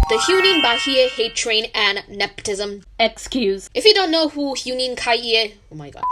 The Huening Bahiyyih hate train and nepotism. Excuse. If you don't know who Huening Bahiyyih, oh my god.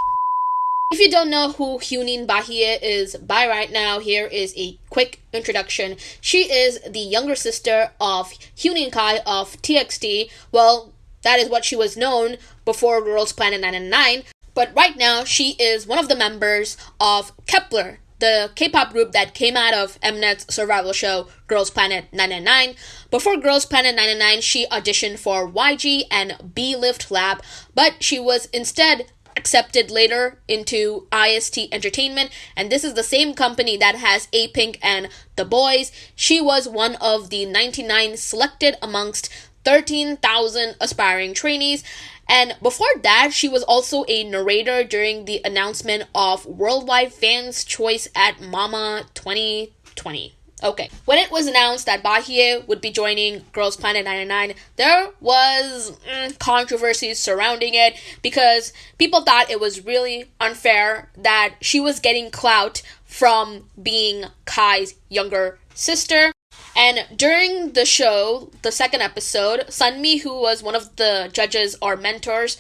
If you don't know who Huening Bahiyyih is by right now, here is a quick introduction. She is the younger sister of Huening Kai of TXT. Well, that is what she was known before Girls Planet 999. But right now, she is one of the members of Kep1er, the K-pop group that came out of Mnet's survival show, Girls Planet 999. Before Girls Planet 999, she auditioned for YG and B-Lift Lab, but she was instead accepted later into IST Entertainment, and this is the same company that has A-Pink and The Boys. She was one of the 99 selected amongst 13,000 aspiring trainees. And before that, she was also a narrator during the announcement of Worldwide Fans' Choice at Mama 2020. Okay, when it was announced that Bahiyyih would be joining Girls Planet 999, there was controversy surrounding it because people thought it was really unfair that she was getting clout from being Kai's younger sister. And during the show, the second episode, Sunmi, who was one of the judges or mentors,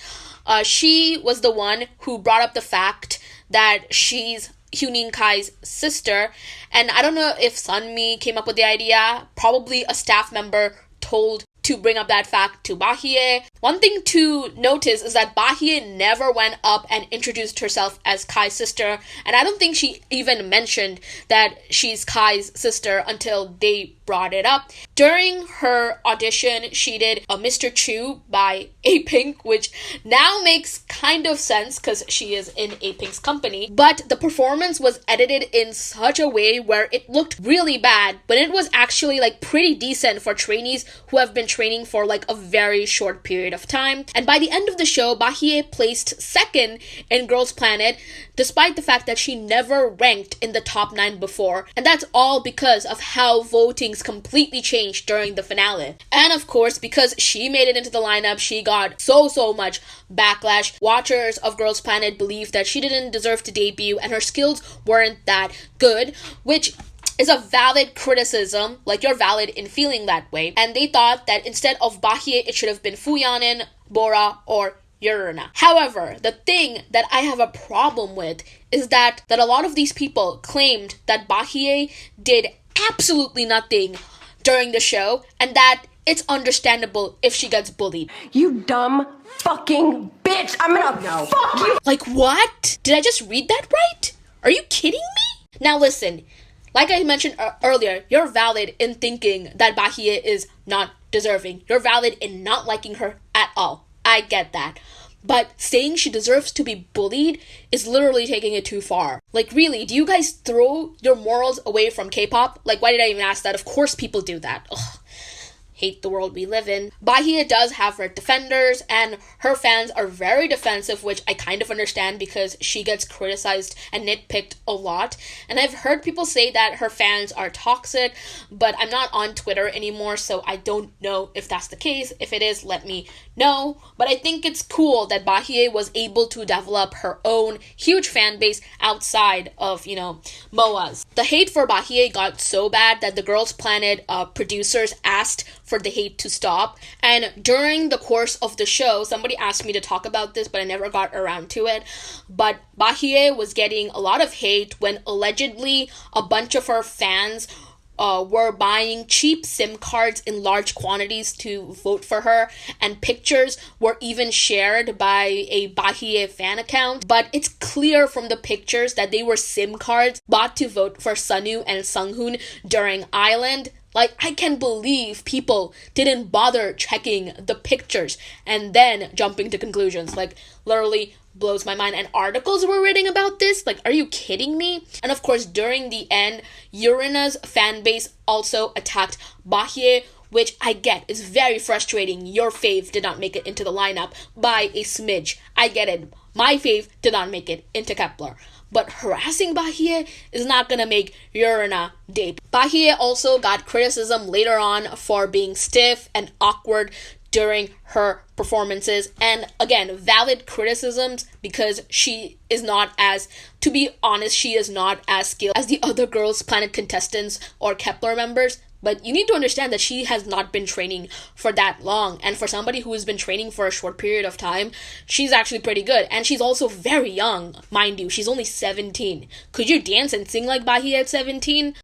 she was the one who brought up the fact that she's Huening Kai's sister. And I don't know if Sunmi came up with the idea. Probably a staff member told to bring up that fact to Bahiyyih. One thing to notice is that Bahiyyih never went up and introduced herself as Kai's sister, and I don't think she even mentioned that she's Kai's sister until they brought it up. During her audition, she did a Mr. Chu by A-Pink, which now makes kind of sense because she is in A-Pink's company, but the performance was edited in such a way where it looked really bad, but it was actually pretty decent for trainees who have been training for a very short period of time. And by the end of the show, Bahiyyih placed second in Girls Planet, despite the fact that she never ranked in the top 9 before. And that's all because of how votings completely changed during the finale. And of course, because she made it into the lineup, she got so much backlash. Watchers of Girls Planet believed that she didn't deserve to debut and her skills weren't that good, which is a valid criticism, you're valid in feeling that way. And they thought that instead of Bahiyyih, it should have been Fuyanin, Bora, or Yurina. However, the thing that I have a problem with is that a lot of these people claimed that Bahiyyih did absolutely nothing during the show, and that it's understandable if she gets bullied. You dumb fucking bitch! I'm gonna fuck you! What? Did I just read that right? Are you kidding me? Now listen, like I mentioned earlier, you're valid in thinking that Bahiyyih is not deserving. You're valid in not liking her at all. I get that. But saying she deserves to be bullied is literally taking it too far. Really, do you guys throw your morals away from K-pop? Why did I even ask that? Of course people do that. Ugh. Hate the world we live in. Bahiyyih does have her defenders, and her fans are very defensive, which I kind of understand because she gets criticized and nitpicked a lot. And I've heard people say that her fans are toxic, but I'm not on Twitter anymore, so I don't know if that's the case. If it is, let me know. But I think it's cool that Bahiyyih was able to develop her own huge fan base outside of, MOAs. The hate for Bahiyyih got so bad that the Girls Planet producers asked for the hate to stop. And during the course of the show, somebody asked me to talk about this, but I never got around to it. But Bahiyyih was getting a lot of hate when allegedly a bunch of her fans were buying cheap SIM cards in large quantities to vote for her, and pictures were even shared by a Bahiyyih fan account. But it's clear from the pictures that they were SIM cards bought to vote for Sunwoo and Sunghoon during Island. I can't believe people didn't bother checking the pictures and then jumping to conclusions. Literally blows my mind. And articles were written about this. Are you kidding me? And of course, during the end, Yurina's fan base also attacked Bahiyyih, which I get is very frustrating. Your fave did not make it into the lineup by a smidge. I get it. My fave did not make it into Kep1er. But harassing Bahiyyih is not gonna make Yurina debut. Bahiyyih also got criticism later on for being stiff and awkward during her performances. And again, valid criticisms, because she is not as, to be honest, she is not as skilled as the other Girls Planet contestants or Kepler members. But you need to understand that she has not been training for that long. And for somebody who has been training for a short period of time, she's actually pretty good. And she's also very young, mind you. She's only 17. Could you dance and sing like Bahiyyih at 17?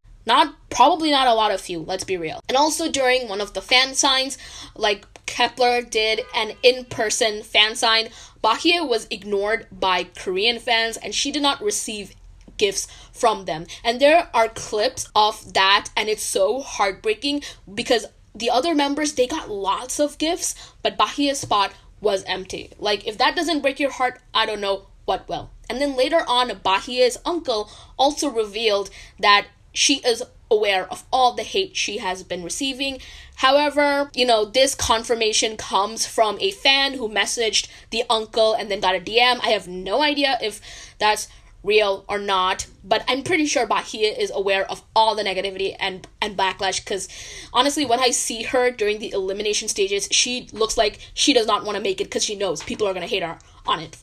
Probably not a lot of you, let's be real. And also during one of the fan signs, like Kepler did an in-person fan sign, Bahiyyih was ignored by Korean fans and she did not receive gifts from them. And there are clips of that, and it's so heartbreaking because the other members, they got lots of gifts, but Bahiyyih's spot was empty. Like, if that doesn't break your heart, I don't know what will. And then later on, Bahiyyih's uncle also revealed that she is aware of all the hate she has been receiving. However, this confirmation comes from a fan who messaged the uncle and then got a DM. I have no idea if that's real or not, but I'm pretty sure Bahiyyih is aware of all the negativity and backlash, because honestly, when I see her during the elimination stages, she looks like she does not want to make it because she knows people are going to hate her on it.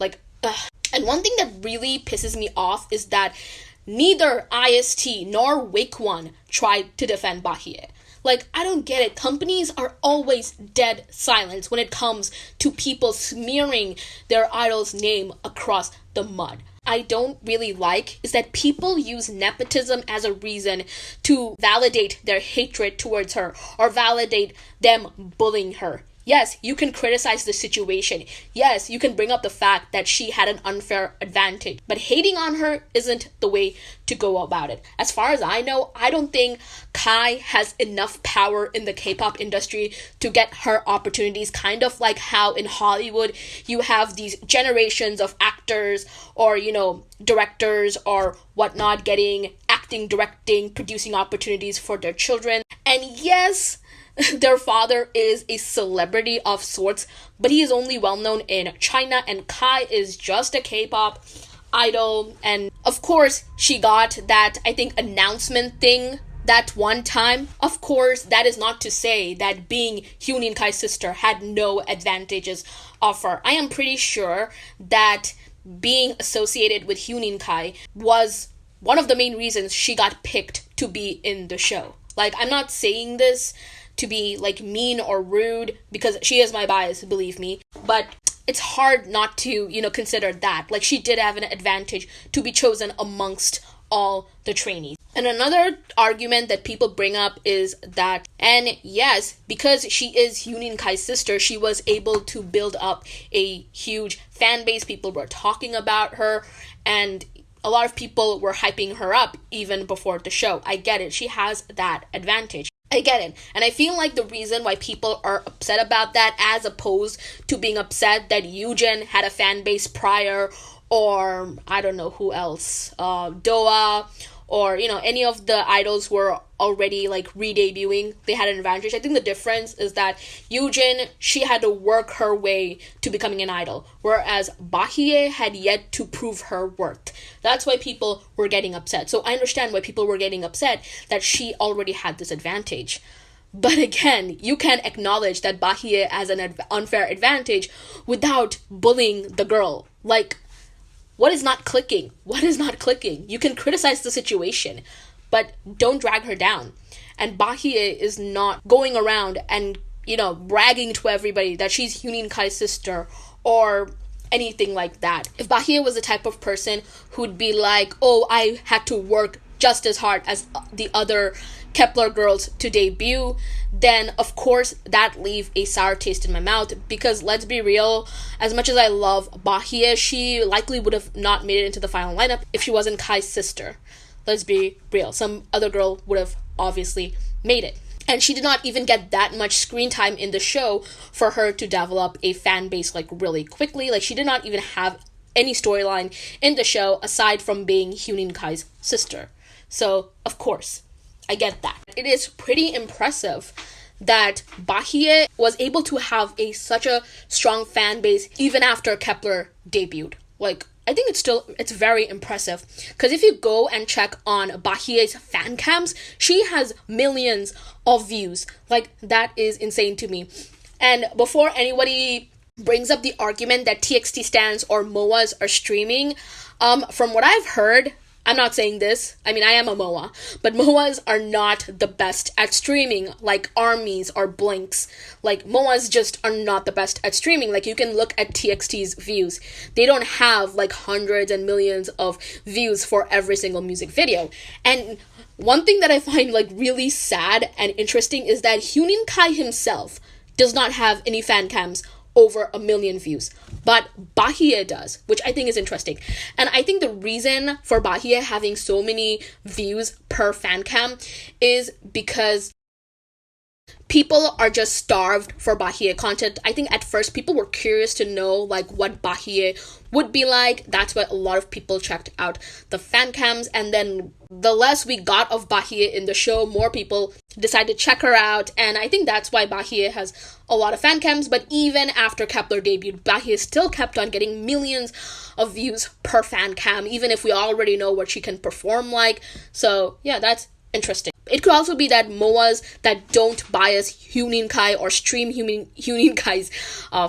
Like, ugh. And one thing that really pisses me off is that neither IST nor Wake One tried to defend Bahiyyih. Like, I don't get it. Companies are always dead silent when it comes to people smearing their idol's name across the mud. I don't really like is that people use nepotism as a reason to validate their hatred towards her or validate them bullying her. Yes, you can criticize the situation. Yes, you can bring up the fact that she had an unfair advantage. But hating on her isn't the way to go about it. As far as I know, I don't think Kai has enough power in the K-pop industry to get her opportunities, kind of like how in Hollywood you have these generations of actors or, directors or whatnot getting acting, directing, producing opportunities for their children. And yes, their father is a celebrity of sorts, but he is only well known in China, and Kai is just a K-pop idol. And of course, she got that, I think, announcement thing that one time. Of course, that is not to say that being Huening Kai's sister had no advantages of her. I am pretty sure that being associated with Huening Kai was one of the main reasons she got picked to be in the show. Like, I'm not saying this to be like mean or rude, because she is my bias, believe me, but it's hard not to, consider that. Like, she did have an advantage to be chosen amongst all the trainees. And another argument that people bring up is that, and yes, because she is Huening Kai's sister, she was able to build up a huge fan base. People were talking about her, and a lot of people were hyping her up even before the show. I get it. She has that advantage. I get it. And I feel like the reason why people are upset about that, as opposed to being upset that Eugen had a fan base prior, or I don't know who else, Doa, or, any of the idols were already like re-debuting, they had an advantage. I think the difference is that Eugen, she had to work her way to becoming an idol, whereas Bahiyyih had yet to prove her worth. That's why people were getting upset. So I understand why people were getting upset that she already had this advantage. But again, you can't acknowledge that Bahiyyih has an unfair advantage without bullying the girl. Like, what is not clicking? What is not clicking? You can criticize the situation, but don't drag her down. And Bahiyyih is not going around and, bragging to everybody that she's Huening Kai's sister or anything like that. If Bahiyyih was the type of person who'd be like, oh, I had to work just as hard as the other Kepler girls to debut, then of course that leave a sour taste in my mouth, because let's be real, as much as I love Bahiyyih, she likely would have not made it into the final lineup if she wasn't Kai's sister. Let's be real, some other girl would have obviously made it. And she did not even get that much screen time in the show for her to develop a fan base like really quickly. Like, she did not even have any storyline in the show aside from being Huening Kai's sister. So, of course, I get that. It is pretty impressive that Bahiyyih was able to have such a strong fan base even after Kepler debuted. Like, I think it's very impressive. Because if you go and check on Bahiyyih's fan cams, she has millions of views. Like, that is insane to me. And before anybody brings up the argument that TXT stands or MOAs are streaming, from what I've heard, I'm not saying this, I mean, I am a MOA, but MOAs are not the best at streaming like armies or blinks. Like, MOAs just are not the best at streaming. Like, you can look at TXT's views. They don't have like hundreds and millions of views for every single music video. And one thing that I find like really sad and interesting is that Huening Kai himself does not have any fan cams over 1 million views, but Bahiyyih does, which I think is interesting. And I think the reason for Bahiyyih having so many views per fan cam is because people are just starved for Bahiyyih content. I think at first people were curious to know like what Bahiyyih would be like. That's why a lot of people checked out the fan cams, and then the less we got of Bahiyyih in the show, more people decided to check her out, and I think that's why Bahiyyih has a lot of fan cams. But even after Kepler debuted, Bahiyyih still kept on getting millions of views per fan cam, even if we already know what she can perform like. So yeah, that's interesting. It could also be that MOAs that don't bias Huening Kai or stream Huening Kai's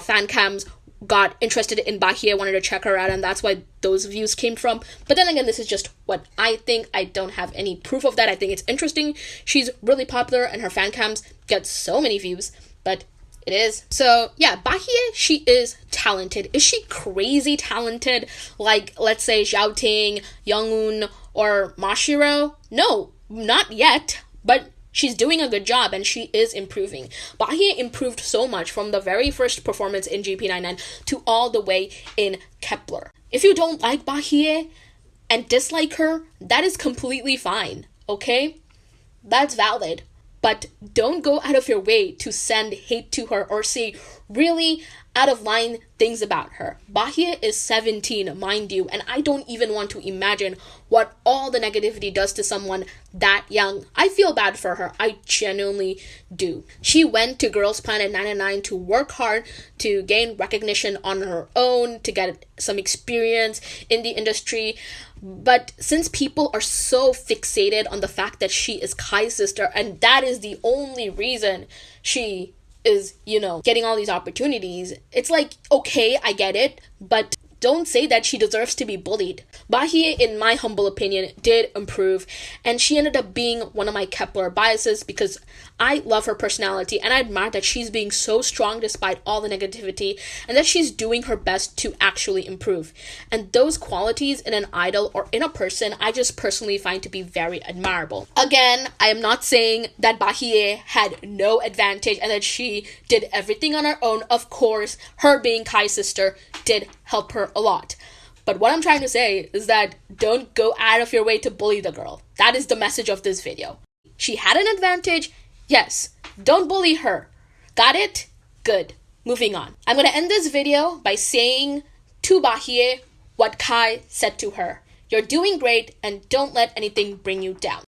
fan cams got interested in Bahiyyih, wanted to check her out, and that's why those views came from. But then again, this is just what I think. I don't have any proof of that. I think it's interesting. She's really popular and her fan cams get so many views, but it is. So yeah, Bahiyyih, she is talented. Is she crazy talented like, let's say, Zhao Ting, Youngun, or Mashiro? No, not yet, but she's doing a good job and she is improving. Bahiyyih improved so much from the very first performance in GP99 to all the way in Kepler. If you don't like Bahiyyih and dislike her, that is completely fine, okay? That's valid. But don't go out of your way to send hate to her or say really out of line things about her. Bahiyyih is 17, mind you, and I don't even want to imagine what all the negativity does to someone that young. I feel bad for her. I genuinely do. She went to Girls Planet 99 to work hard, to gain recognition on her own, to get some experience in the industry. But since people are so fixated on the fact that she is Kai's sister, and that is the only reason she is, getting all these opportunities, it's like, okay, I get it, but don't say that she deserves to be bullied. Bahiyyih, in my humble opinion, did improve, and she ended up being one of my Kepler biases because I love her personality and I admire that she's being so strong despite all the negativity and that she's doing her best to actually improve. And those qualities in an idol or in a person, I just personally find to be very admirable. Again, I am not saying that Bahiyyih had no advantage and that she did everything on her own. Of course, her being Kai's sister did help her a lot. But what I'm trying to say is that don't go out of your way to bully the girl. That is the message of this video. She had an advantage. Yes, don't bully her. Got it? Good. Moving on. I'm going to end this video by saying to Bahiyyih what Kai said to her. You're doing great and don't let anything bring you down.